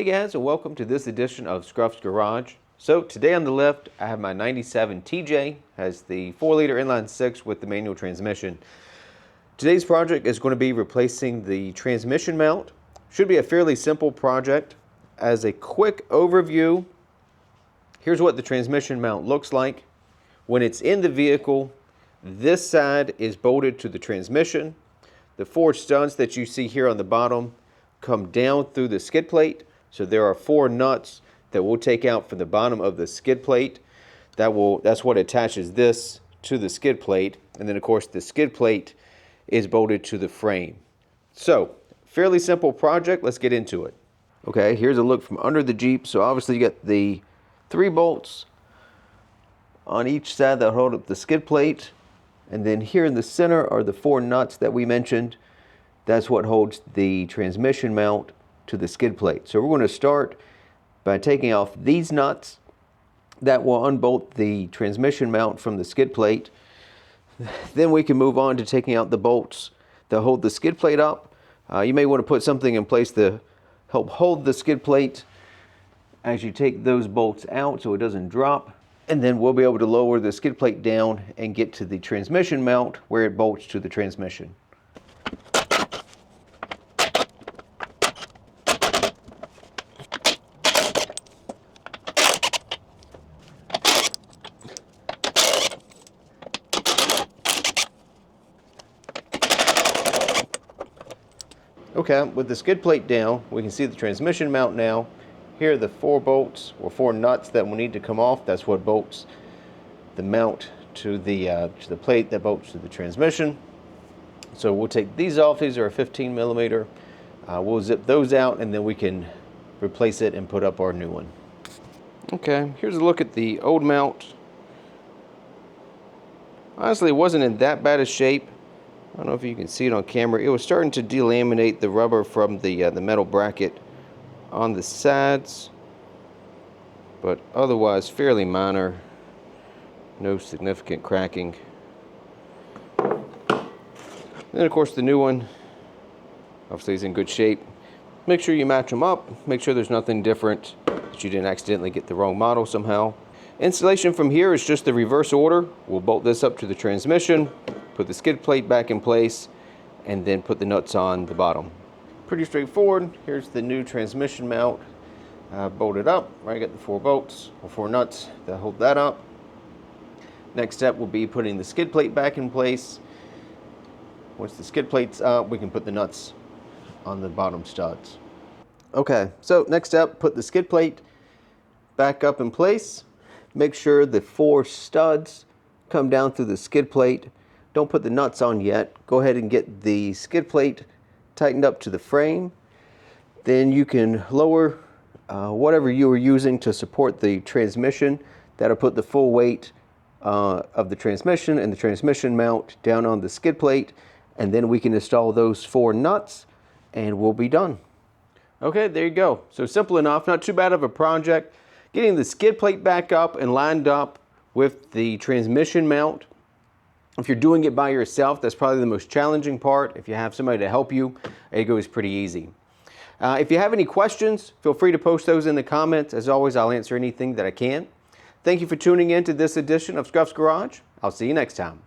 Hey guys, and welcome to this edition of Scruff's Garage. So today on the left, I have my 97 TJ, has the 4-liter inline 6 with the manual transmission. Today's project is going to be replacing the transmission mount. Should be a fairly simple project. As a quick overview, here's what the transmission mount looks like. When it's in the vehicle, this side is bolted to the transmission. The 4 studs that you see here on the bottom come down through the skid plate. So there are 4 nuts that we'll take out from the bottom of the skid plate. That's what attaches this to the skid plate. And then of course the skid plate is bolted to the frame. So fairly simple project. Let's get into it. Okay, here's a look from under the Jeep. So obviously you got the 3 bolts on each side that hold up the skid plate. And then here in the center are the 4 nuts that we mentioned. That's what holds the transmission mount to the skid plate. So we're going to start by taking off these nuts. That will unbolt the transmission mount from the skid plate. Then we can move on to taking out the bolts that hold the skid plate up. You may want to put something in place to help hold the skid plate as you take those bolts out so it doesn't drop. And then we'll be able to lower the skid plate down and get to the transmission mount where it bolts to the transmission. Okay, with the skid plate down, we can see the transmission mount now. Here are the 4 bolts or 4 nuts that will need to come off. That's what bolts the mount to the plate that bolts to the transmission. So we'll take these off. These are a 15 millimeter. We'll zip those out and then we can replace it and put up our new one. Okay, here's a look at the old mount. Honestly, it wasn't in that bad a shape. I don't know if you can see it on camera. It was starting to delaminate the rubber from the metal bracket on the sides, but otherwise fairly minor. No significant cracking. Then of course the new one obviously is in good shape. Make sure you match them up. Make sure there's nothing different, that you didn't accidentally get the wrong model somehow. Installation from here is just the reverse order. We'll bolt this up to the transmission, put the skid plate back in place, and then put the nuts on the bottom. Pretty straightforward. Here's the new transmission mount bolted up. Right, got the 4 bolts or 4 nuts that hold that up. Next step will be putting the skid plate back in place. Once the skid plate's up, we can put the nuts on the bottom studs. Okay, so next step, put the skid plate back up in place. Make sure the 4 studs come down through the skid plate. Don't put the nuts on yet. Go ahead and get the skid plate tightened up to the frame. Then you can lower whatever you were using to support the transmission. That'll put the full weight of the transmission and the transmission mount down on the skid plate. And then we can install those 4 nuts and we'll be done. Okay, there you go. So simple enough, not too bad of a project. Getting the skid plate back up and lined up with the transmission mount. If you're doing it by yourself, that's probably the most challenging part. If you have somebody to help you, it goes pretty easy. If you have any questions, feel free to post those in the comments. As always, I'll answer anything that I can. Thank you for tuning in to this edition of Scruff's Garage. I'll see you next time.